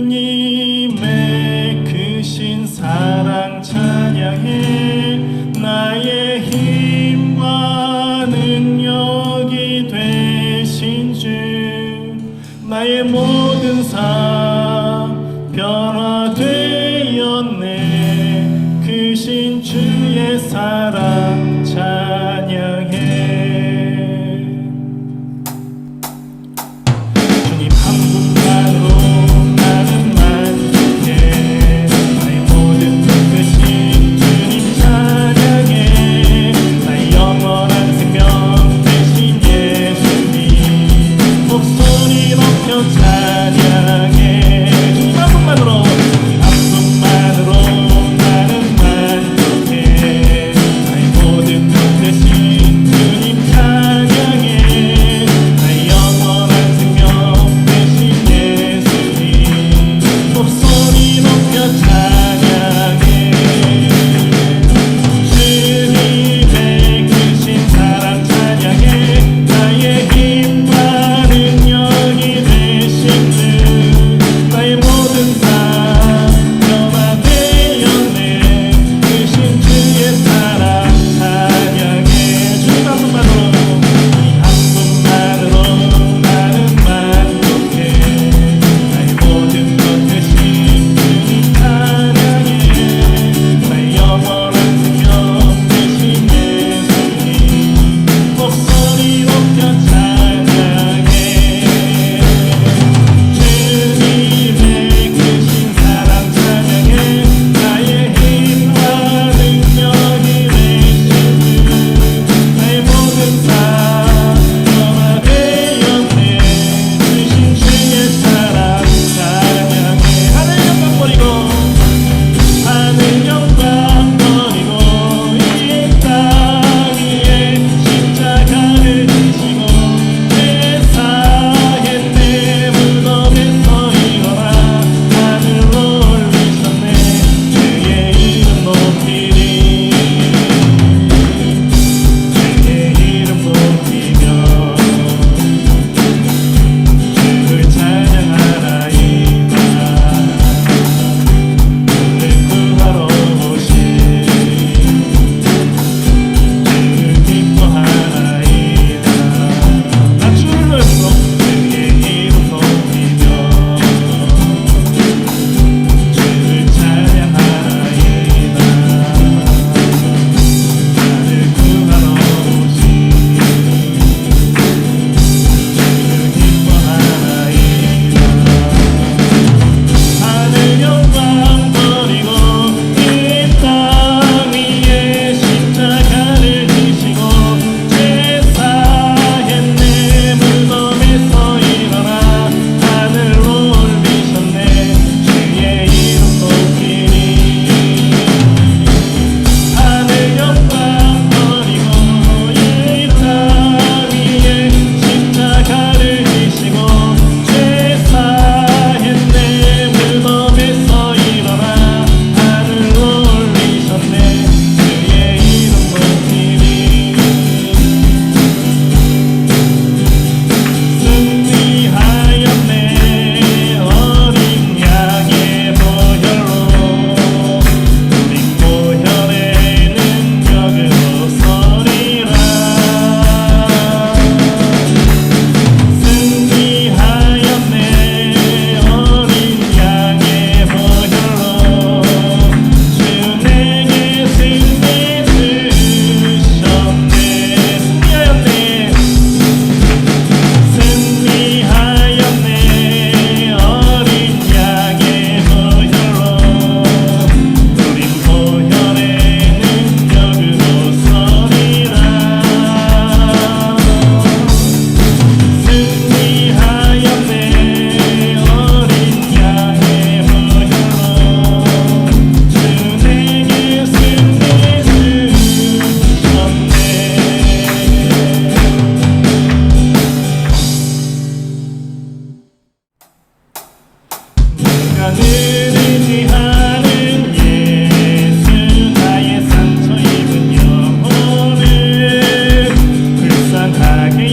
주님의 크신 사랑 찬양해. 나의 힘과 능력이 되신 주, 나의 모든 삶 변화되었네. 크신 주의 사랑 찬양해.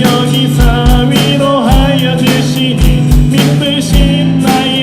여기서 위로하여 주시니 미쁘신 나의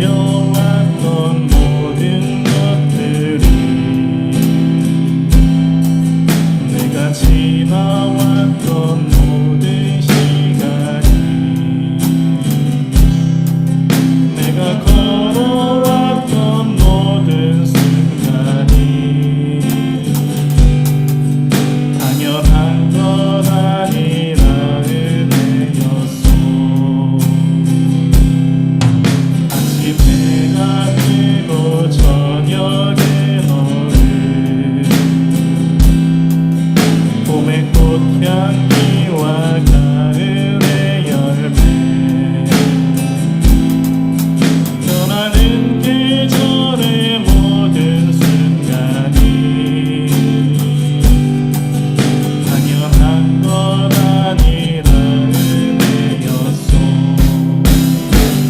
달려왔던 모든 것들이 내가 지나왔던 모든 시간이 내가 걸어왔던 모든 순간이 당연한 것 아니라 은혜였소. 아침 해가 뜨고 저녁에 너를 봄의 꽃향기와 가을의 열매 변하는 계절의 모든 순간이 당연한 것 아니라 은혜였소.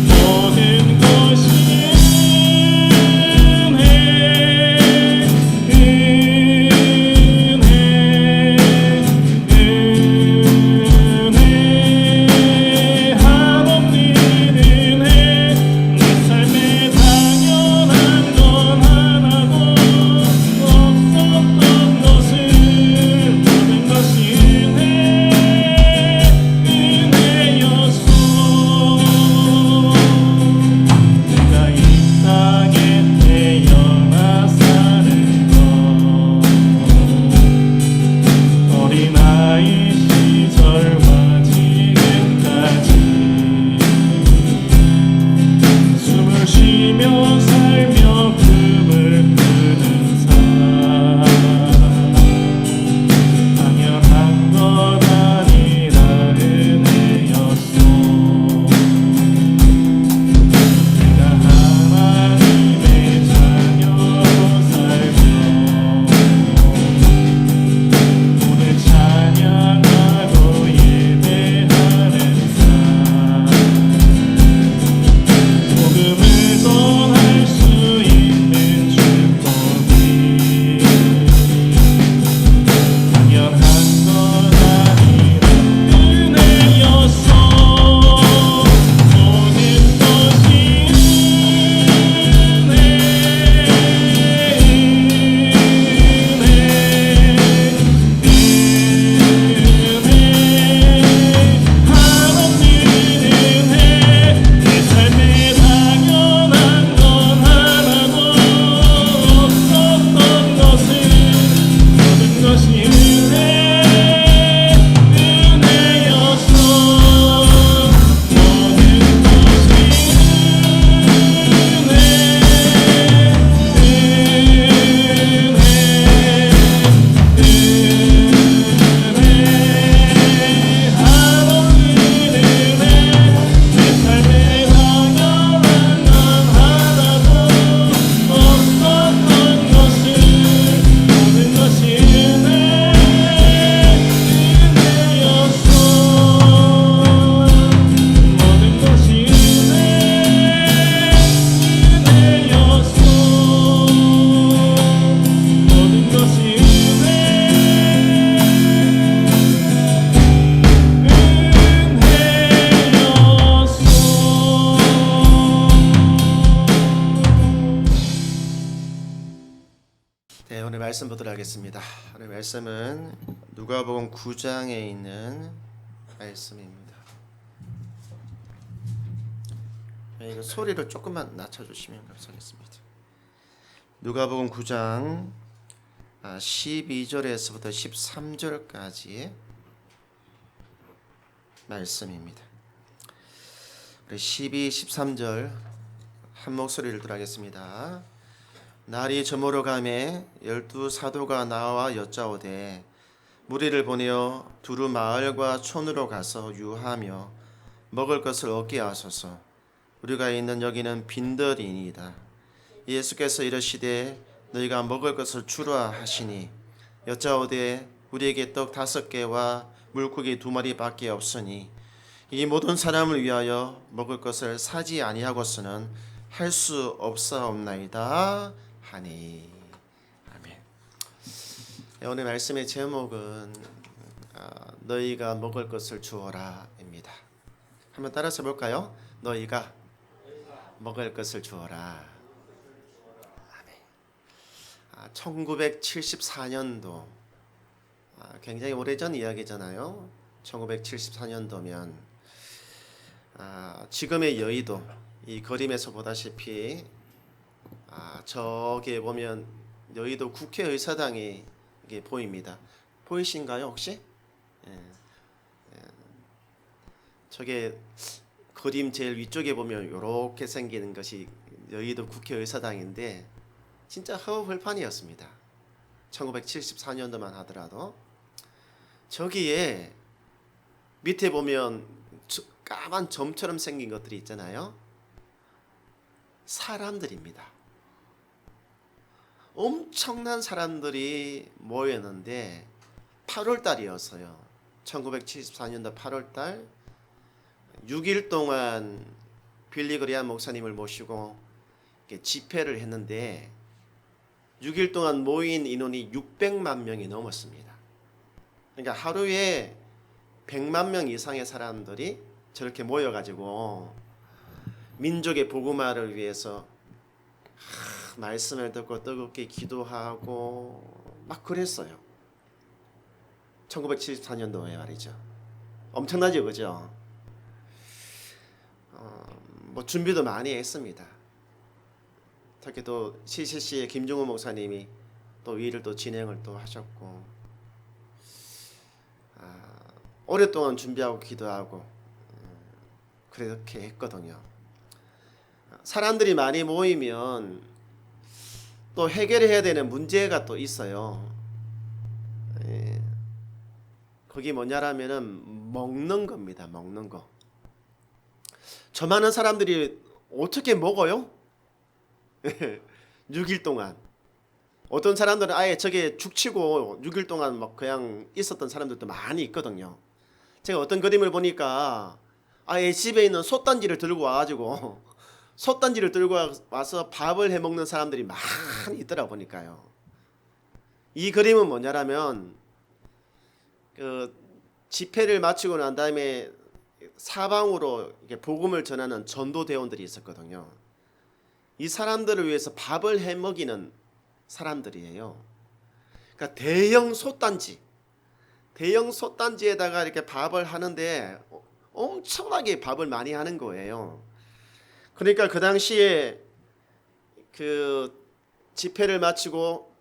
모든 것이 은혜 한없는 은혜 내 삶에 당연한 건 하나도 없었던 것을 모든 것이 은혜였소. 내가 이 땅에 태어나 사는 것 어린아이 시절과 지금까지 숨을 쉬며 살며 꿈을 꾸는 삶 당연한 것 아니라 은혜였소. 내가 하나님의 자녀로 살며 오늘 찬양하고 예배하는 삶 복음을 전할 수 있는 축복이 당연한 것 아니라 은혜였소. 모든 것이 한없는 은혜 내 삶에 당연한 건 하나도 없었던 것을 모든 것이 은혜였소. 모든 것이 한없는 은혜 내 삶에 당연한 건 하나도 없었던 것을 모든 것이 은혜였소. 모든 것이 은혜였소. 모든 것이 네, 오늘 말씀 보도록 하겠습니다. 오늘 말씀은 누가복음 9장에 있는 말씀입니다. 네, 이거 소리를 조금만 낮춰주시면 감사하겠습니다. 누가복음 9장 12절에서부터 13절까지의 말씀입니다. 우리 12, 13절 한 목소리를 들어가겠습니다. 날이 저물어 가매 12 사도가 나와 여짜오되 무리를 보내어 두루 마을과 촌으로 가서 유하며 먹을 것을 얻게 하소서. 우리가 있는 여기는 빈들이니이다. 예수께서 이르시되 너희가 먹을 것을 주라 하시니 여짜오되 우리에게 떡 5개와 물고기 2마리밖에 없으니 이 모든 사람을 위하여 먹을 것을 사지 아니하고서는 할 수 없사옵나이다 하니. 아멘. 오늘 말씀의 제목은 너희가 먹을 것을 주어라입니다. 한번 따라서 볼까요? 너희가 먹을 것을 주어라. 아멘. 1974년도 굉장히 오래전 이야기잖아요. 1974년도면 지금의 여의도, 이 그림에서 보다시피 저기에 보면 여의도 국회의사당이 이게 보입니다. 보이신가요 혹시? 저게 그림 제일 위쪽에 보면 이렇게 생기는 것이 여의도 국회의사당인데 진짜 허허벌판이었습니다. 1974년도만 하더라도 저기에 밑에 보면 까만 점처럼 생긴 것들이 있잖아요. 사람들입니다. 엄청난 사람들이 모였는데 8월 달이었어요. 1974년도 8월 달 6일 동안 빌리 그레이엄 목사님을 모시고 집회를 했는데 6일 동안 모인 인원이 600만 명이 넘었습니다. 그러니까 하루에 100만 명 이상의 사람들이 저렇게 모여가지고 민족의 복음화를 위해서 말씀을 듣고 뜨겁게 기도하고 막 그랬어요. 1974년도에 말이죠. 엄청나죠, 그죠? 뭐 준비도 많이 했습니다. 특히 또 CCC의 김종우 목사님이 또 이 일을 또 진행을 또 하셨고 오랫동안 준비하고 기도하고 그렇게 했거든요. 사람들이 많이 모이면 또 해결해야 되는 문제가 또 있어요. 그게 뭐냐라면은 먹는 겁니다. 먹는 거. 저 많은 사람들이 어떻게 먹어요? 6일 동안. 어떤 사람들은 아예 저게 죽치고 6일 동안 막 그냥 있었던 사람들도 많이 있거든요. 제가 어떤 그림을 보니까 아예 집에 있는 솥단지를 들고 와가지고 솥단지를 들고 와서 밥을 해 먹는 사람들이 많이 있더라 보니까요. 이 그림은 뭐냐라면 그 집회를 마치고 난 다음에 사방으로 복음을 전하는 전도대원들이 있었거든요. 이 사람들을 위해서 밥을 해 먹이는 사람들이에요. 그러니까 대형 솥단지에다가 이렇게 밥을 하는데 엄청나게 밥을 많이 하는 거예요. 그러니까 그 당시에 그 집회를 마치고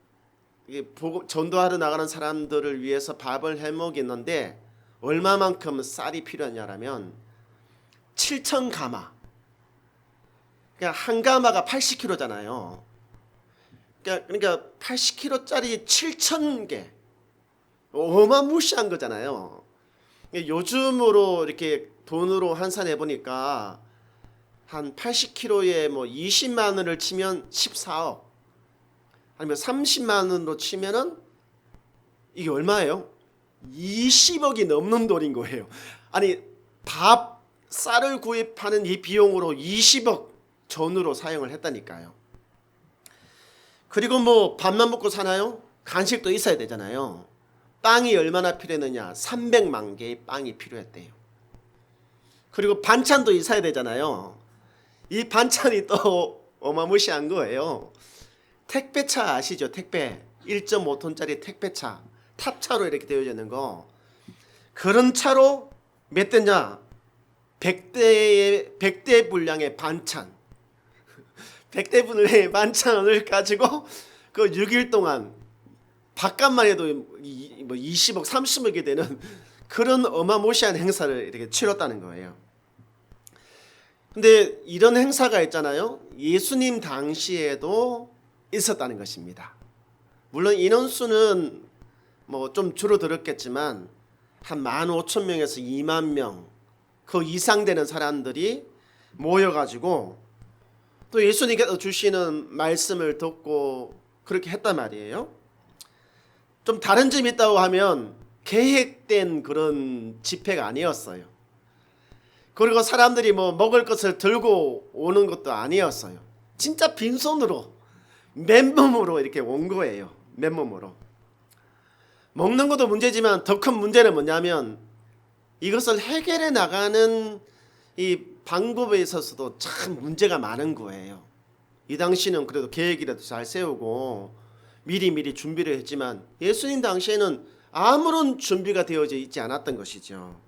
전도하러 나가는 사람들을 위해서 밥을 해 먹이는데 얼마만큼 쌀이 필요하냐라면 7,000가마. 그러니까 한 가마가 80kg잖아요. 그러니까 80kg짜리 7,000개. 어마무시한 거잖아요. 요즘으로 이렇게 돈으로 환산해 보니까 한 80kg에 뭐 20만 원을 치면 14억. 아니면 30만 원으로 치면은 이게 얼마예요? 20억이 넘는 돈인 거예요. 아니 쌀을 구입하는 이 비용으로 20억 전으로 사용을 했다니까요. 그리고 뭐 밥만 먹고 사나요? 간식도 있어야 되잖아요. 빵이 얼마나 필요했느냐? 300만 개의 빵이 필요했대요. 그리고 반찬도 있어야 되잖아요. 이 반찬이 또 어마무시한 거예요. 택배차 아시죠? 택배 1.5톤짜리 택배차, 탑차로 이렇게 되어져 있는 거. 그런 차로 몇 대냐? 100대 분량의 반찬. 100대 분량의 반찬을 가지고 그 6일 동안 밥값만 해도 뭐 20억, 30억이 되는 그런 어마무시한 행사를 이렇게 치렀다는 거예요. 근데 이런 행사가 있잖아요. 예수님 당시에도 있었다는 것입니다. 물론 인원수는 뭐 좀 줄어들었겠지만 한 15,000명에서 2만 명 그 이상 되는 사람들이 모여가지고 또 예수님께서 주시는 말씀을 듣고 그렇게 했단 말이에요. 좀 다른 점이 있다고 하면 계획된 그런 집회가 아니었어요. 그리고 사람들이 뭐 먹을 것을 들고 오는 것도 아니었어요. 진짜 빈손으로 맨몸으로 이렇게 온 거예요. 맨몸으로. 먹는 것도 문제지만 더 큰 문제는 뭐냐면 이것을 해결해 나가는 이 방법에 있어서도 참 문제가 많은 거예요. 이 당시는 그래도 계획이라도 잘 세우고 미리 준비를 했지만 예수님 당시에는 아무런 준비가 되어져 있지 않았던 것이죠.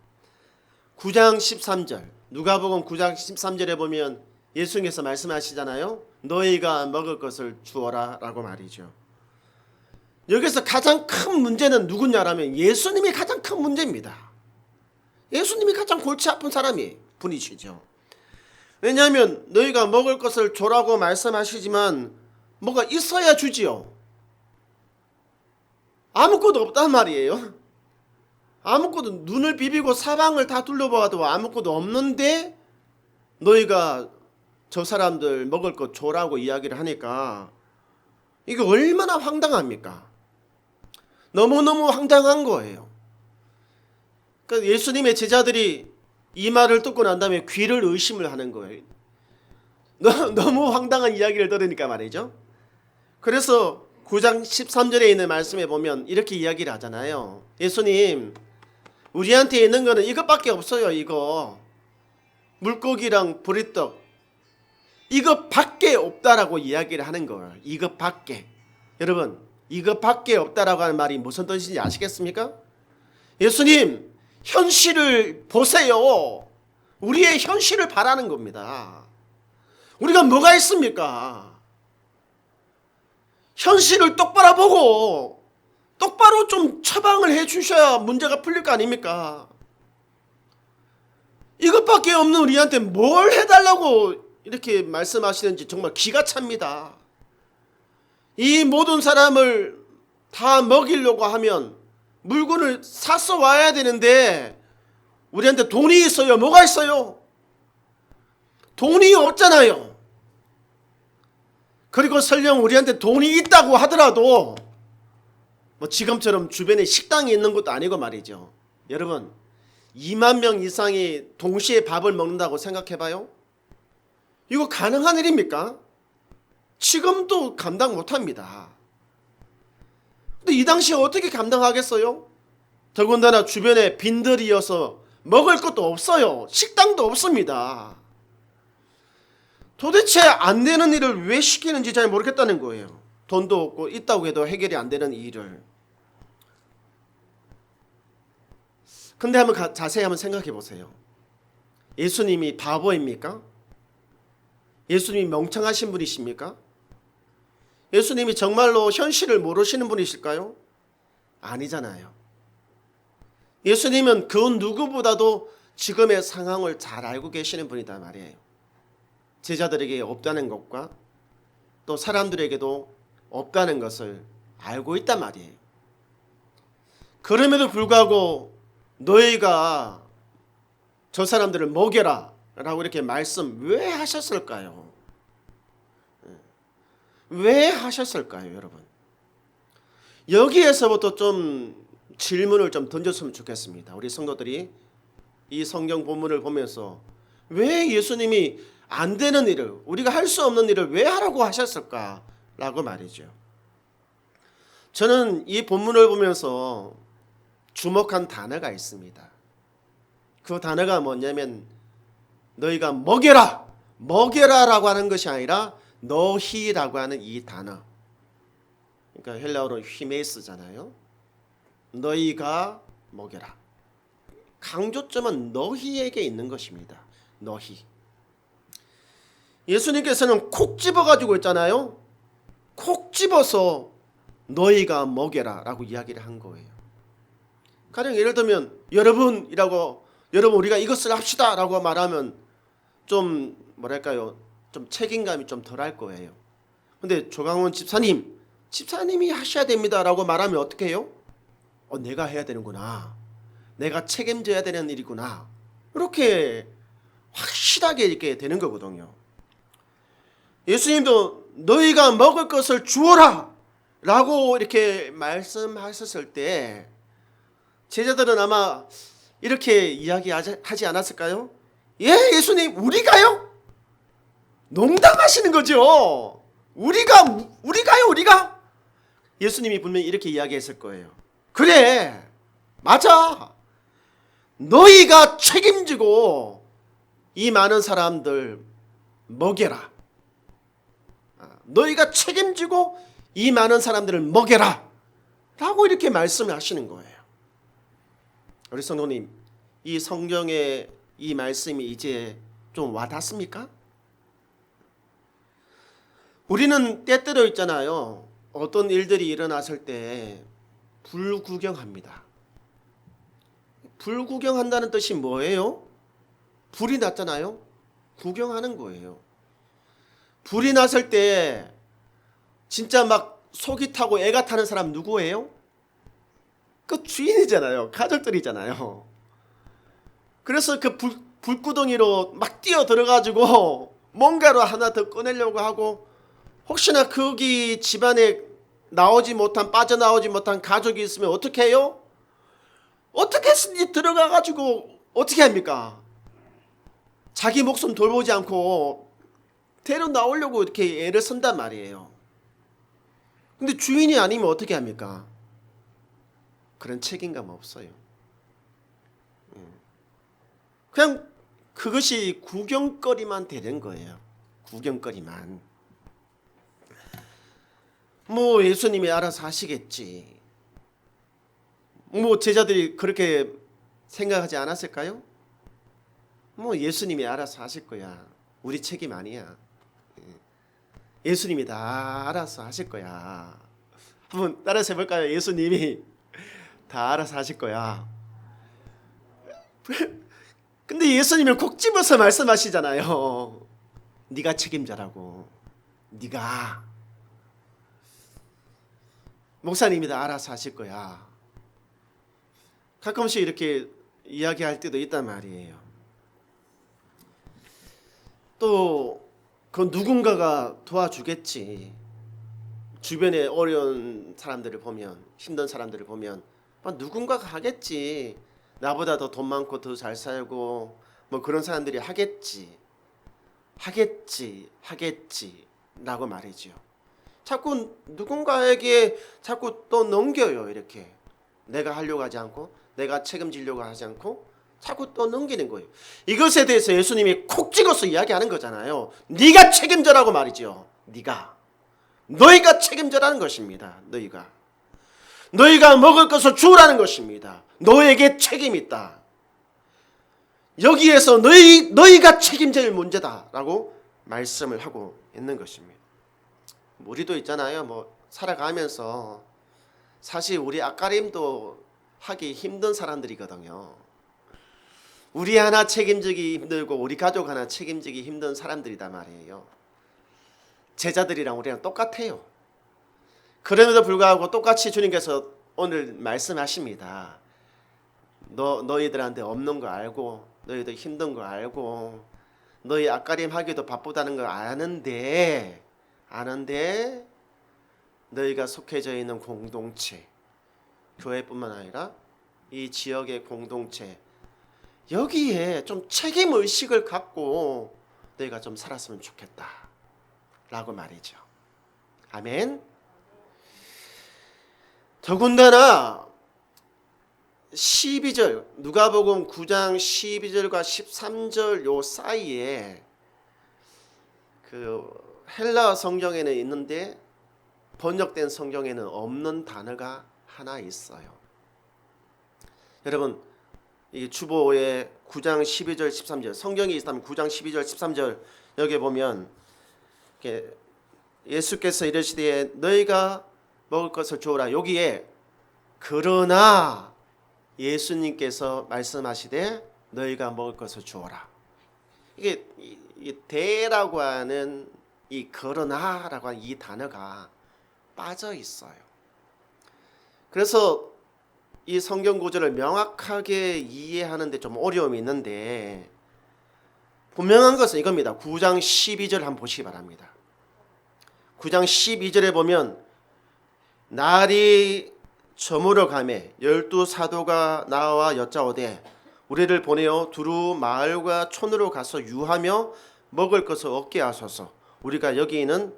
9장 13절 누가복음 9장 13절에 보면 예수님께서 말씀하시잖아요. 너희가 먹을 것을 주어라 라고 말이죠. 여기서 가장 큰 문제는 누구냐라면 예수님이 가장 큰 문제입니다. 예수님이 가장 골치 아픈 분이시죠. 왜냐하면 너희가 먹을 것을 줘라고 말씀하시지만 뭐가 있어야 주지요. 아무것도 없단 말이에요. 아무것도 눈을 비비고 사방을 다 둘러봐도 아무것도 없는데 너희가 저 사람들 먹을 것 줘라고 이야기를 하니까 이게 얼마나 황당합니까? 너무너무 황당한 거예요. 그러니까 예수님의 제자들이 이 말을 듣고 난 다음에 귀를 의심을 하는 거예요. 너무 황당한 이야기를 들으니까 말이죠. 그래서 9장 13절에 있는 말씀에 보면 이렇게 이야기를 하잖아요. 예수님, 우리한테 있는 거는 이것밖에 없어요. 이거 물고기랑 보리떡 이것밖에 없다라고 이야기를 하는 거예요. 이것밖에. 여러분, 이것밖에 없다라고 하는 말이 무슨 뜻인지 아시겠습니까? 예수님, 현실을 보세요. 우리의 현실을 바라는 겁니다. 우리가 뭐가 있습니까? 현실을 똑바로 보고 똑바로 좀 처방을 해 주셔야 문제가 풀릴 거 아닙니까? 이것밖에 없는 우리한테 뭘 해달라고 이렇게 말씀하시는지 정말 기가 찹니다. 이 모든 사람을 다 먹이려고 하면 물건을 사서 와야 되는데 우리한테 돈이 있어요? 뭐가 있어요? 돈이 없잖아요. 그리고 설령 우리한테 돈이 있다고 하더라도 뭐 지금처럼 주변에 식당이 있는 것도 아니고 말이죠. 여러분, 2만 명 이상이 동시에 밥을 먹는다고 생각해봐요. 이거 가능한 일입니까? 지금도 감당 못합니다. 근데 이 당시에 어떻게 감당하겠어요? 더군다나 주변에 빈들이어서 먹을 것도 없어요. 식당도 없습니다. 도대체 안 되는 일을 왜 시키는지 잘 모르겠다는 거예요. 돈도 없고 있다고 해도 해결이 안 되는 일을. 근데 자세히 한번 생각해 보세요. 예수님이 바보입니까? 예수님이 멍청하신 분이십니까? 예수님이 정말로 현실을 모르시는 분이실까요? 아니잖아요. 예수님은 그 누구보다도 지금의 상황을 잘 알고 계시는 분이다 말이에요. 제자들에게 없다는 것과 또 사람들에게도 없다는 것을 알고 있단 말이에요. 그럼에도 불구하고 너희가 저 사람들을 먹여라 라고 이렇게 말씀 왜 하셨을까요? 왜 하셨을까요, 여러분? 여기에서부터 좀 질문을 좀 던졌으면 좋겠습니다. 우리 성도들이 이 성경 본문을 보면서 왜 예수님이 안 되는 일을, 우리가 할 수 없는 일을 왜 하라고 하셨을까라고 말이죠. 저는 이 본문을 보면서 주목한 단어가 있습니다. 그 단어가 뭐냐면 너희가 먹여라라고 하는 것이 아니라 너희라고 하는 이 단어. 그러니까 헬라어로 히메스잖아요. 너희가 먹여라. 강조점은 너희에게 있는 것입니다. 너희. 예수님께서는 콕 집어가지고 있잖아요. 콕 집어서 너희가 먹여라 라고 이야기를 한 거예요. 가령 예를 들면 여러분 우리가 이것을 합시다 라고 말하면 좀 뭐랄까요, 좀 책임감이 좀 덜할 거예요. 근데 조강원 집사님이 하셔야 됩니다 라고 말하면 어떻게 해요? 내가 해야 되는구나, 내가 책임져야 되는 일이구나, 이렇게 확실하게 이렇게 되는 거거든요. 예수님도 너희가 먹을 것을 주어라 라고 이렇게 말씀하셨을 때 제자들은 아마 이렇게 이야기하지 않았을까요? 예수님, 우리가요? 농담하시는 거죠. 우리가? 예수님이 분명히 이렇게 이야기했을 거예요. 그래, 맞아. 너희가 책임지고 이 많은 사람들 먹여라. 너희가 책임지고 이 많은 사람들을 먹여라 라고 이렇게 말씀을 하시는 거예요. 우리 성도님, 이 성경의 이 말씀이 이제 좀 와닿습니까? 우리는 때때로 있잖아요. 어떤 일들이 일어났을 때 불구경합니다. 불구경한다는 뜻이 뭐예요? 불이 났잖아요. 구경하는 거예요. 불이 났을 때 진짜 막 속이 타고 애가 타는 사람 누구예요? 그 주인이잖아요. 가족들이잖아요. 그래서 그 불구덩이로 막 뛰어 들어가지고 뭔가로 하나 더 꺼내려고 하고, 혹시나 거기 집안에 빠져나오지 못한 가족이 있으면 어떻게 해요? 어떻게 들어가가지고 어떻게 합니까? 자기 목숨 돌보지 않고 데려 나오려고 이렇게 애를 쓴단 말이에요. 근데 주인이 아니면 어떻게 합니까? 그런 책임감 없어요. 그냥 그것이 구경거리만 되는 거예요. 구경거리만. 뭐 예수님이 알아서 하시겠지. 뭐 제자들이 그렇게 생각하지 않았을까요? 뭐 예수님이 알아서 하실 거야. 우리 책임 아니야. 예수님이 다 알아서 하실 거야. 한번 따라서 해볼까요? 예수님이 다 알아서 하실 거야. 근데 예수님은 콕 집어서 말씀하시잖아요. 네가 책임져라고. 네가. 목사님이 다 알아서 하실 거야. 가끔씩 이렇게 이야기할 때도 있단 말이에요. 또 그 누군가가 도와주겠지. 주변에 어려운 사람들을 보면, 힘든 사람들을 보면 누군가가 하겠지. 나보다 더 돈 많고 더 잘 살고 뭐 그런 사람들이 하겠지 라고 말이죠. 자꾸 누군가에게 자꾸 또 넘겨요. 이렇게 내가 하려고 하지 않고, 내가 책임지려고 하지 않고 자꾸 또 넘기는 거예요. 이것에 대해서 예수님이 콕 찍어서 이야기하는 거잖아요. 네가 책임져라고 말이죠. 너희가 책임져라는 것입니다. 너희가 먹을 것을 주라는 것입니다. 너에게 책임이 있다. 여기에서 너희가 책임질 문제다라고 말씀을 하고 있는 것입니다. 우리도 있잖아요. 뭐 살아가면서 사실 우리 앞가림도 하기 힘든 사람들이거든요. 우리 하나 책임지기 힘들고 우리 가족 하나 책임지기 힘든 사람들이단 말이에요. 제자들이랑 우리랑 똑같아요. 그럼에도 불구하고 똑같이 주님께서 오늘 말씀하십니다. 너희들한테 없는 거 알고, 너희들 힘든 거 알고, 너희 앞가림 하기도 바쁘다는 걸 아는데 너희가 속해져 있는 공동체, 교회뿐만 아니라 이 지역의 공동체, 여기에 좀 책임의식을 갖고 너희가 좀 살았으면 좋겠다 라고 말이죠. 아멘. 더군다나 12절, 누가복음 9장 12절과 13절 요 사이에 그 헬라 성경에는 있는데 번역된 성경에는 없는 단어가 하나 있어요. 여러분, 이 주보에 9장 12절 13절 성경이 있다면 9장 12절 13절 여기 보면 예수께서 이르시되 너희가 먹을 것을 주어라. 여기에 그러나 예수님께서 말씀하시되 너희가 먹을 것을 주어라. 이게 대라고 하는 이 그러나라고 하는 이 단어가 빠져 있어요. 그래서 이 성경 구절을 명확하게 이해하는데 좀 어려움이 있는데 분명한 것은 이겁니다. 9장 12절 한번 보시기 바랍니다. 9장 12절에 보면 날이 저물어 가매 12사도가 나와 여짜오되 우리를 보내어 두루 마을과 촌으로 가서 유하며 먹을 것을 얻게 하소서. 우리가 있는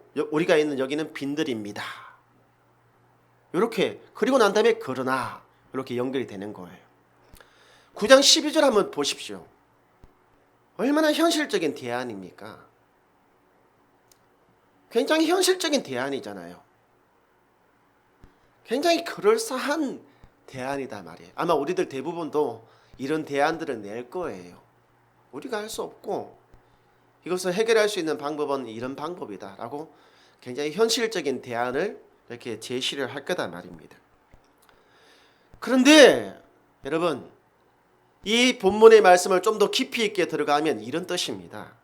여기는 빈들입니다. 이렇게 그리고 난 다음에 그러나 이렇게 연결이 되는 거예요. 9장 12절 한번 보십시오. 얼마나 현실적인 대안입니까? 굉장히 현실적인 대안이잖아요. 굉장히 그럴싸한 대안이다 말이에요. 아마 우리들 대부분도 이런 대안들을 낼 거예요. 우리가 할 수 없고 이것을 해결할 수 있는 방법은 이런 방법이다 라고 굉장히 현실적인 대안을 이렇게 제시를 할 거다 말입니다. 그런데 여러분, 이 본문의 말씀을 좀 더 깊이 있게 들어가면 이런 뜻입니다.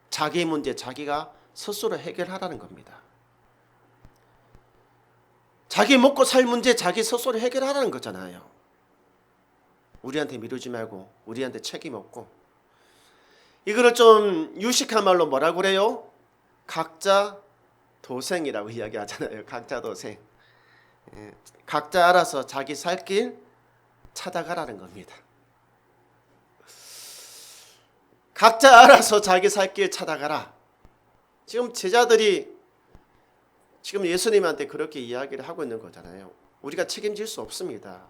자기 문제 자기가 스스로 해결하라는 겁니다. 자기 먹고 살 문제 자기 스스로 해결하라는 거잖아요. 우리한테 미루지 말고 우리한테 책임 없고. 이거를 좀 유식한 말로 뭐라고 그래요? 각자 도생이라고 이야기하잖아요. 각자 도생. 각자 알아서 자기 살 길 찾아가라는 겁니다. 각자 알아서 자기 살 길 찾아가라. 지금 제자들이 지금 예수님한테 그렇게 이야기를 하고 있는 거잖아요. 우리가 책임질 수 없습니다.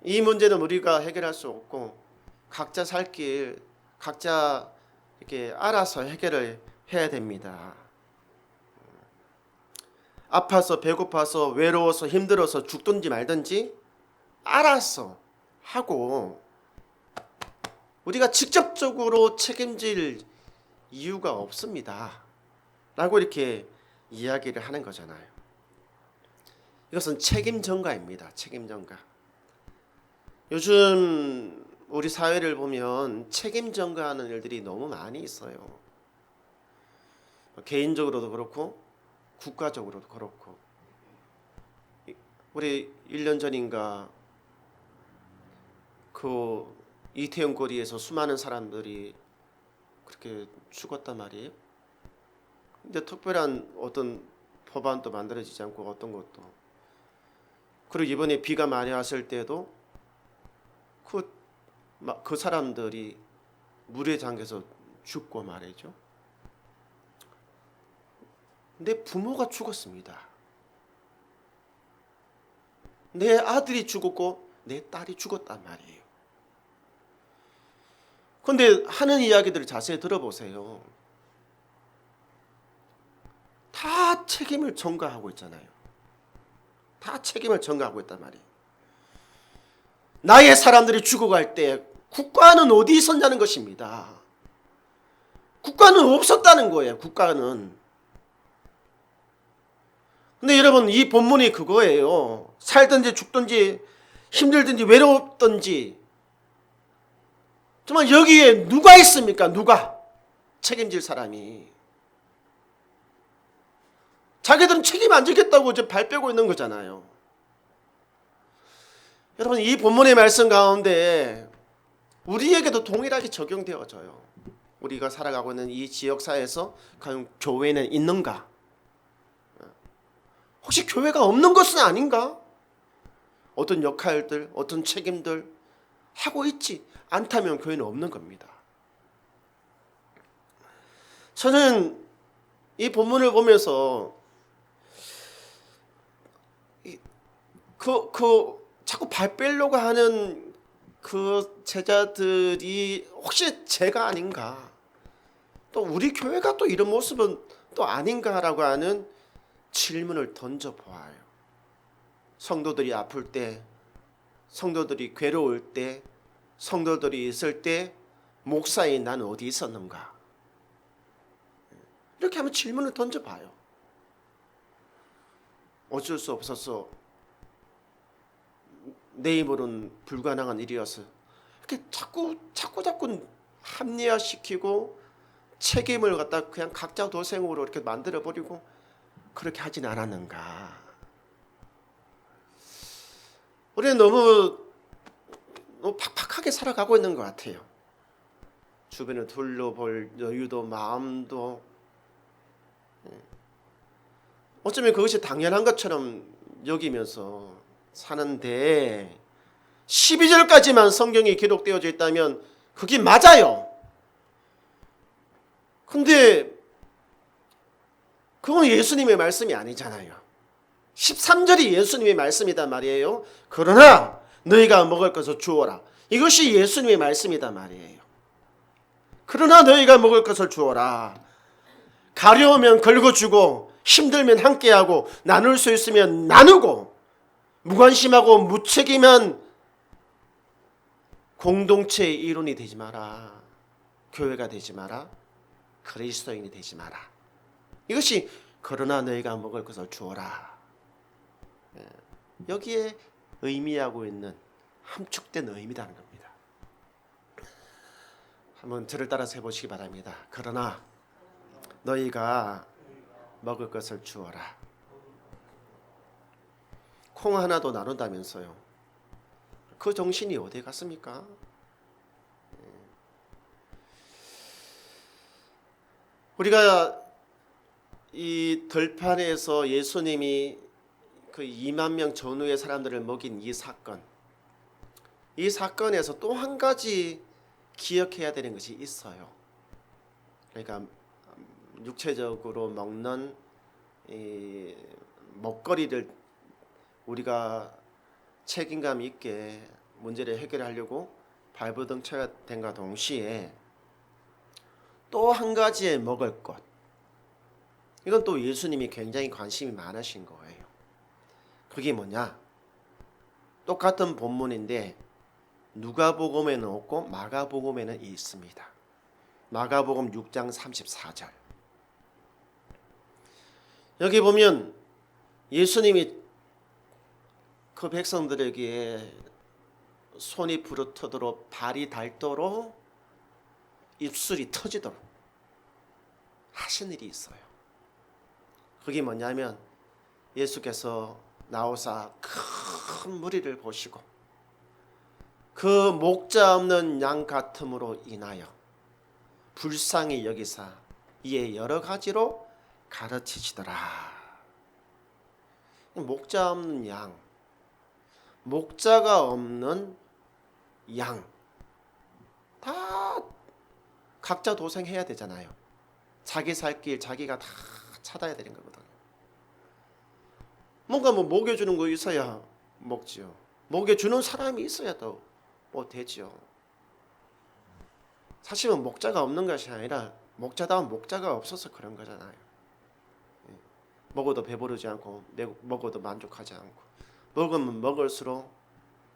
이 문제는 우리가 해결할 수 없고 각자 살 길 각자 이렇게 알아서 해결을 해야 됩니다. 아파서 배고파서 외로워서 힘들어서 죽든지 말든지 알아서 하고 우리가 직접적으로 책임질 이유가 없습니다 라고 이렇게 이야기를 하는 거잖아요. 이것은 책임 전가입니다. 책임 전가. 요즘 우리 사회를 보면 책임 전가하는 일들이 너무 많이 있어요. 개인적으로도 그렇고 국가적으로도 그렇고. 우리 1년 전인가 그 이태원 거리에서 수많은 사람들이 그렇게 죽었단 말이에요. 근데 특별한 어떤 법안도 만들어지지 않고 어떤 것도. 그리고 이번에 비가 많이 왔을 때도 그 사람들이 물에 잠겨서 죽고 말이죠. 내 부모가 죽었습니다. 내 아들이 죽었고 내 딸이 죽었단 말이에요. 그런데 하는 이야기들을 자세히 들어보세요. 다 책임을 전가하고 있잖아요. 다 책임을 전가하고 있단 말이에요. 나의 사람들이 죽어갈 때 국가는 어디 있었냐는 것입니다. 국가는 없었다는 거예요. 국가는. 근데 여러분, 이 본문이 그거예요. 살든지 죽든지 힘들든지 외롭든지 정말 여기에 누가 있습니까? 누가 책임질 사람이. 자기들은 책임 안 지겠다고 이제 발 빼고 있는 거잖아요. 여러분, 이 본문의 말씀 가운데 우리에게도 동일하게 적용되어져요. 우리가 살아가고 있는 이 지역사회에서 과연 교회는 있는가? 혹시 교회가 없는 것은 아닌가? 어떤 역할들, 어떤 책임들 하고 있지 않다면 교회는 없는 겁니다. 저는 이 본문을 보면서 자꾸 발 빼려고 하는 그 제자들이 혹시 제가 아닌가? 또 우리 교회가 또 이런 모습은 또 아닌가라고 하는 질문을 던져보아요. 성도들이 아플 때, 성도들이 괴로울 때, 성도들이 있을 때 목사인 나는 어디 있었는가? 이렇게 한번 질문을 던져봐요. 어쩔 수 없어서 내 힘으로는 불가능한 일이어서 이렇게 자꾸 합리화시키고 책임을 갖다 그냥 각자 도생으로 이렇게 만들어 버리고 그렇게 하진 않았는가? 우리는 너무 팍팍하게 살아가고 있는 것 같아요. 주변을 둘러볼 여유도 마음도 어쩌면 그것이 당연한 것처럼 여기면서 사는데 12절까지만 성경이 기록되어져 있다면 그게 맞아요. 근데 그건 예수님의 말씀이 아니잖아요. 13절이 예수님의 말씀이단 말이에요. 그러나 너희가 먹을 것을 주어라. 이것이 예수님의 말씀이단 말이에요. 그러나 너희가 먹을 것을 주어라. 가려우면 긁어주고 힘들면 함께하고 나눌 수 있으면 나누고 무관심하고 무책임한 공동체의 일원이 되지 마라. 교회가 되지 마라. 그리스도인이 되지 마라. 이것이 그러나 너희가 먹을 것을 주어라. 여기에 의미하고 있는 함축된 의미라는 겁니다. 한번 저를 따라서 해보시기 바랍니다. 그러나 너희가 먹을 것을 주어라. 콩 하나도 나눈다면서요. 그 정신이 어디 갔습니까? 우리가 이 들판에서 예수님이 그 2만 명 전후의 사람들을 먹인 이 사건에서 또 한 가지 기억해야 되는 것이 있어요. 그러니까 육체적으로 먹는 이 먹거리를 우리가 책임감 있게 문제를 해결하려고 발버둥쳐야 된과 동시에 또 한 가지의 먹을 것, 이건 또 예수님이 굉장히 관심이 많으신 거예요. 그게 뭐냐? 똑같은 본문인데 누가복음에는 없고 마가복음에는 있습니다. 마가복음 6장 34절. 여기 보면 예수님이 그 백성들에게 손이 부르트도록 발이 닳도록 입술이 터지도록 하신 일이 있어요. 그게 뭐냐면 예수께서 나오사 큰 무리를 보시고 그 목자 없는 양 같음으로 인하여 불쌍히 여기사 이에 여러 가지로 가르치시더라. 목자 없는 양, 목자가 없는 양, 다 각자 도생해야 되잖아요. 자기 살 길 자기가 다 찾아야 되는 거거든요. 뭔가 먹여주는 거 있어야 먹지요. 먹여주는 사람이 있어야 또 되지요. 사실은 목자가 없는 것이 아니라 목자다운 목자가 없어서 그런 거잖아요. 먹어도 배부르지 않고 먹어도 만족하지 않고 먹으면 먹을수록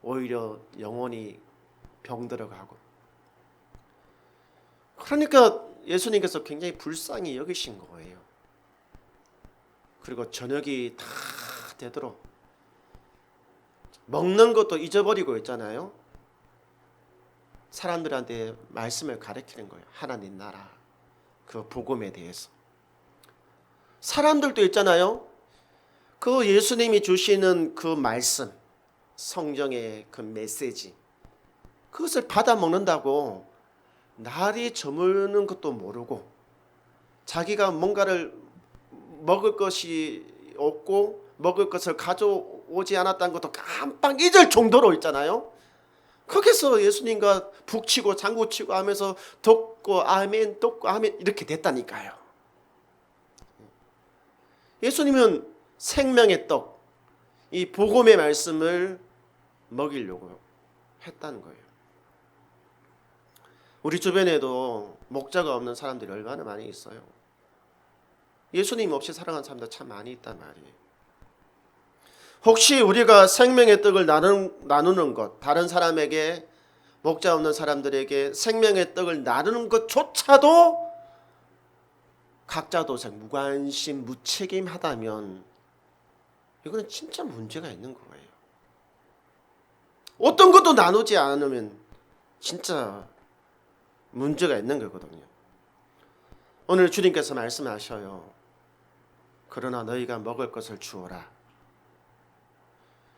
오히려 영혼이 병들어가고. 그러니까 예수님께서 굉장히 불쌍히 여기신 거예요. 그리고 저녁이 다 되도록 먹는 것도 잊어버리고 있잖아요. 사람들한테 말씀을 가르치는 거예요. 하나님 나라, 그 복음에 대해서. 사람들도 있잖아요. 그 예수님이 주시는 그 말씀, 성경의 그 메시지, 그것을 받아 먹는다고 날이 저무는 것도 모르고 자기가 뭔가를 먹을 것이 없고 먹을 것을 가져오지 않았다는 것도 깜빡 잊을 정도로 있잖아요. 거기서 예수님과 북치고 장구치고 하면서 돕고 아멘 돕고 아멘 이렇게 됐다니까요. 예수님은 생명의 떡, 이 복음의 말씀을 먹이려고 했다는 거예요. 우리 주변에도 목자가 없는 사람들이 얼마나 많이 있어요. 예수님 없이 살아가는 사람들 참 많이 있단 말이에요. 혹시 우리가 생명의 떡을 나누는 것, 다른 사람에게, 목자 없는 사람들에게 생명의 떡을 나누는 것조차도 각자 도생, 무관심, 무책임하다면 이거는 진짜 문제가 있는 거예요. 어떤 것도 나누지 않으면 진짜 문제가 있는 거거든요. 오늘 주님께서 말씀하셔요. 그러나 너희가 먹을 것을 주어라.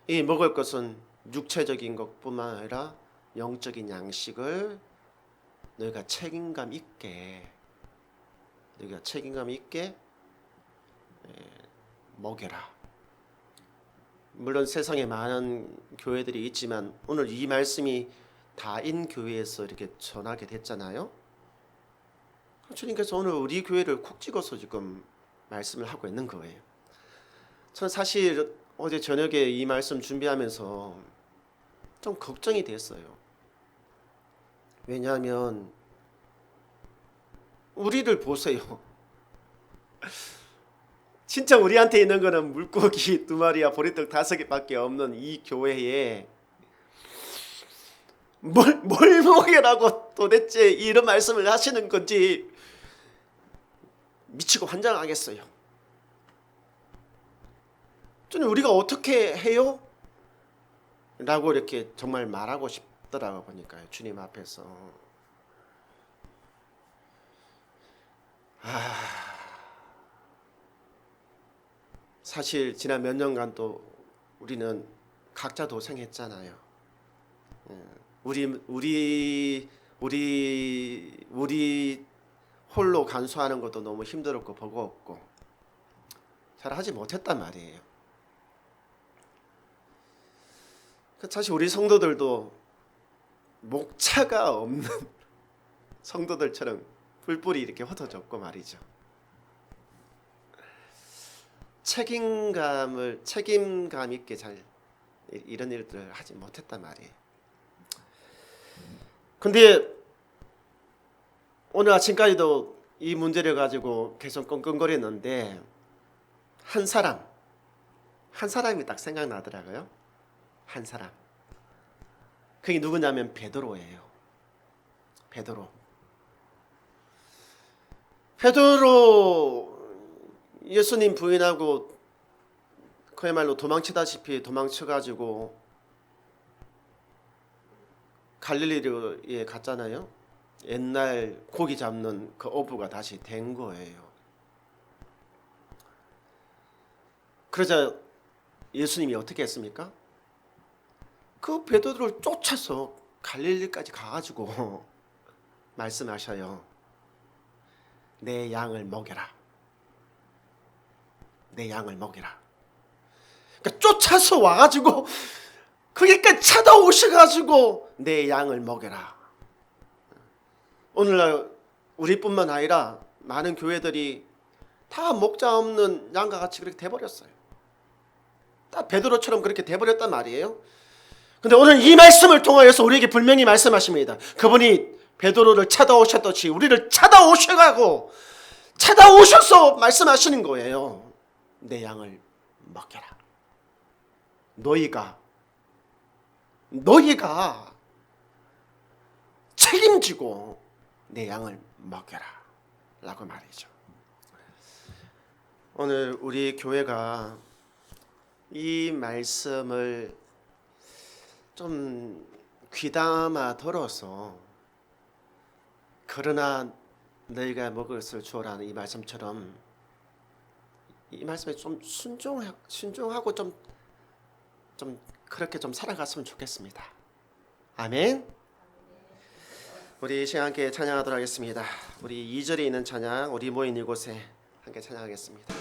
이 먹을 것은 육체적인 것뿐만 아니라 영적인 양식을 너희가 책임감 있게 먹여라. 물론 세상에 많은 교회들이 있지만 오늘 이 말씀이 다인 교회에서 이렇게 전하게 됐잖아요. 주님께서 오늘 우리 교회를 콕 찍어서 지금 말씀을 하고 있는 거예요. 저는 사실 어제 저녁에 이 말씀 준비하면서 좀 걱정이 됐어요. 왜냐하면 우리를 보세요. 진짜 우리한테 있는 거는 물고기 2마리와 보리떡 5개밖에 없는 이 교회에 뭘 먹이라고 도대체 이런 말씀을 하시는 건지 미치고 환장하겠어요. 저는 우리가 어떻게 해요? 라고 이렇게 정말 말하고 싶더라고 보니까요. 주님 앞에서. 사실 지난 몇 년간 또 우리는 각자 도생했잖아요. 우리 홀로 간수하는 것도 너무 힘들었고 버거웠고 잘 하지 못했단 말이에요. 사실 우리 성도들도 목차가 없는 성도들처럼 뿔뿔이 이렇게 흩어졌고 말이죠. 책임감 있게 잘 이런 일들을 하지 못했단 말이에요. 근데 오늘 아침까지도 이 문제를 가지고 계속 끙끙거렸는데 한 사람이 딱 생각나더라고요. 한 사람. 그게 누구냐면 베드로예요. 베드로 예수님 부인하고 그야말로 도망치다시피 도망쳐가지고 갈릴리에 갔잖아요. 옛날 고기 잡는 그 어부가 다시 된 거예요. 그러자 예수님이 어떻게 했습니까? 그 베드로를 쫓아서 갈릴리까지 가가지고 말씀하셔요. 내 양을 먹여라. 내 양을 먹여라. 그러니까 쫓아서 와가지고 거기까지 찾아오셔가지고 내 양을 먹여라. 오늘날 우리뿐만 아니라 많은 교회들이 다 목자 없는 양과 같이 그렇게 돼버렸어요. 다 베드로처럼 그렇게 돼버렸단 말이에요. 근데 오늘 이 말씀을 통하여서 우리에게 분명히 말씀하십니다. 그분이 베드로를 찾아오셨듯이 우리를 찾아오셔서 말씀하시는 거예요. 내 양을 먹여라. 너희가 책임지고 내 양을 먹여라 라고 말이죠. 오늘 우리 교회가 이 말씀을 좀 귀담아 들어서 그러나 너희가 먹을 것을 주어라는 이 말씀처럼 이 말씀에 좀 순종하고 좀 그렇게 좀 살아갔으면 좋겠습니다. 아멘. 우리 시간 함께 찬양하도록 하겠습니다. 우리 2절에 있는 찬양, 우리 모인 이곳에 함께 찬양하겠습니다.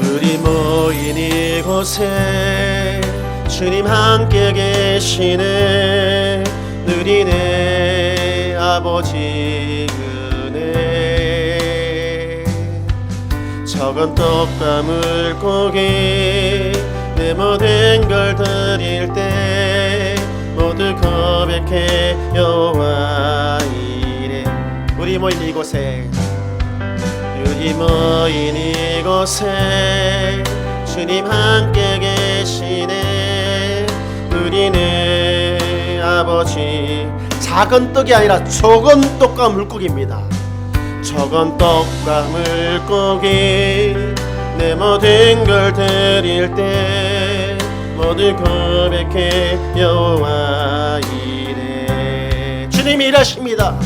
우리 모인 이곳에 주님 함께 계시네. 누리네 아버지 은혜. 적은 떡과 물고기 내 모든 걸 드릴 때 모두 고백해 여호와 이래. 우리 모인 이곳에 주님 함께 계시네. 우리는 아버지. 작은 떡이 아니라 적은 떡과 물고기입니다. 적은 떡과 물고기 내 모든 걸 드릴 때 모두 고백해 여호와 이래. 주님이 일하십니다.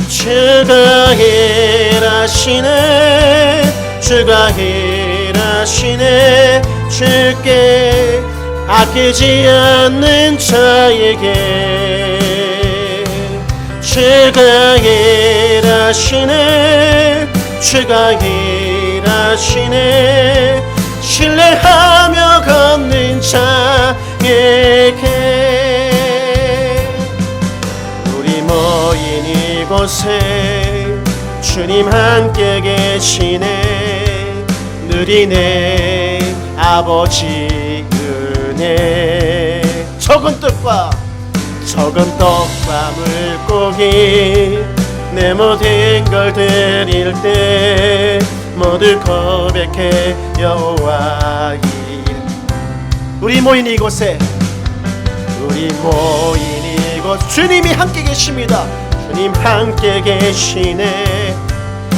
주가 일하시네. 주가 일하시네. 주께 아끼지 않는 자에게 주가 일하시네. 주가 일하시네. 신뢰하며 걷는 자에게 우리 모인 이곳에 주님 함께 계시네. 느리네 아버지 은혜. 적은 떡과 물고기 내 모든 걸 드릴 때 모두 고백해 여호와 이름. 우리 모인 이곳에 주님이 함께 계십니다. 주님 함께 계시네.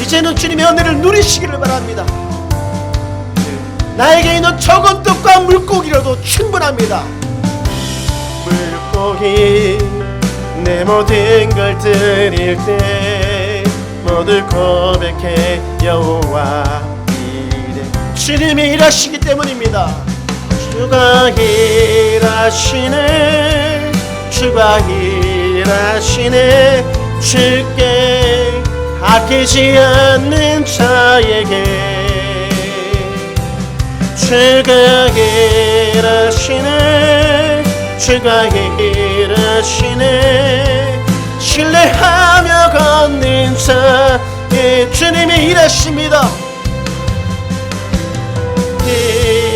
이제는 주님의 은혜를 누리시기를 바랍니다. 나에게 있는 적은 떡과 물고기로도 충분합니다. 물고기 내 모든 걸 드릴 때 모두 고백해 여호와 이래. 주님이 일하시기 때문입니다. 주가 일하시네. 주가 일하시네. 주께 아끼지 않는 자에게 주가 일하시네. 주가 일하시네. 신뢰하며 걷는 자에 주님이 일하십니다.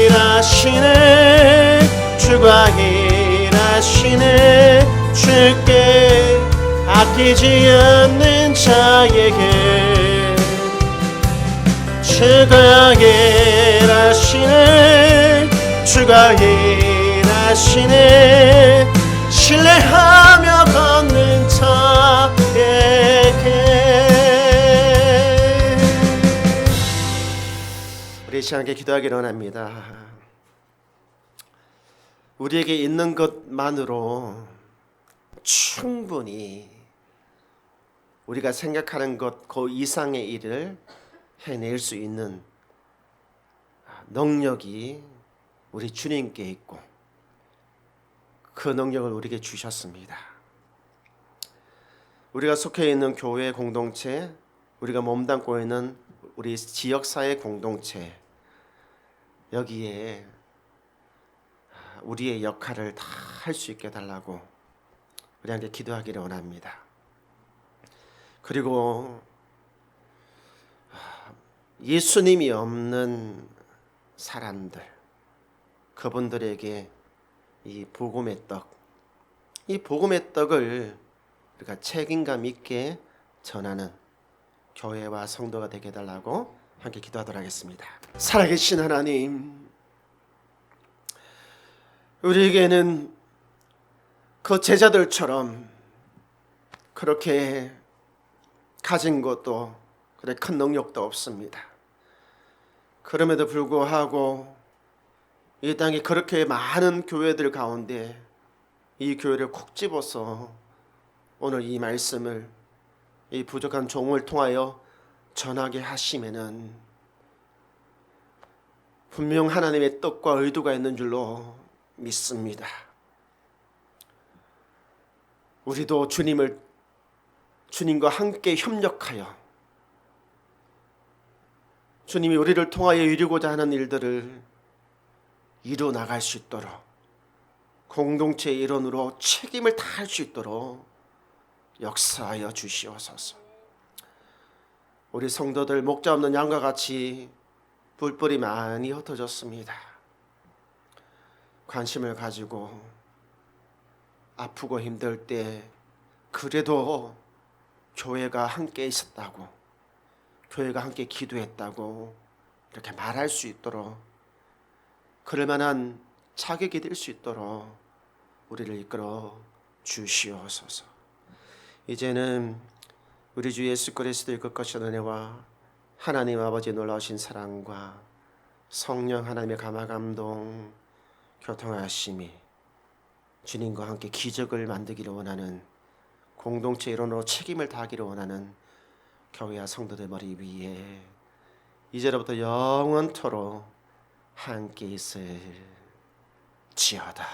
일하시네. 주가 일하시네. 주께 아끼지 않는 자에게 주가 일하시네. 주가 일하시네. 신뢰하며 걷는 자에게. 우리 시간에 기도하기를 원합니다. 우리에게 있는 것만으로 충분히 우리가 생각하는 것 그 이상의 일을 해낼 수 있는 능력이 우리 주님께 있고 그 능력을 우리에게 주셨습니다. 우리가 속해 있는 교회 공동체, 우리가 몸담고 있는 우리 지역사회 공동체, 여기에 우리의 역할을 다 할 수 있게 해달라고 우리한테 기도하기를 원합니다. 그리고 예수님이 없는 사람들, 그분들에게 이 복음의 떡을 우리가 책임감 있게 전하는 교회와 성도가 되게 해달라고 함께 기도하도록 하겠습니다. 살아계신 하나님, 우리에게는 그 제자들처럼 그렇게 가진 것도 그래 큰 능력도 없습니다. 그럼에도 불구하고 이 땅에 그렇게 많은 교회들 가운데 이 교회를 콕 집어서 오늘 이 말씀을 이 부족한 종을 통하여 전하게 하시면은 분명 하나님의 뜻과 의도가 있는 줄로 믿습니다. 우리도 주님과 함께 협력하여 주님이 우리를 통하여 이루고자 하는 일들을 이루 나갈 수 있도록 공동체의 일원으로 책임을 다할 수 있도록 역사하여 주시옵소서. 우리 성도들 목자 없는 양과 같이 뿔뿔이 많이 흩어졌습니다. 관심을 가지고 아프고 힘들 때 그래도 교회가 함께 있었다고, 교회가 함께 기도했다고 이렇게 말할 수 있도록, 그럴 만한 자격이 될 수 있도록 우리를 이끌어 주시옵소서. 이제는 우리 주 예수 그리스도의 끝까지 은혜와 하나님 아버지 놀라우신 사랑과 성령 하나님의 감화감동 교통하심이 주님과 함께 기적을 만들기를 원하는 공동체 일원으로 책임을 다하기를 원하는 교회와 성도들 머리 위에 이제로부터 영원토록 함께 있을지어다.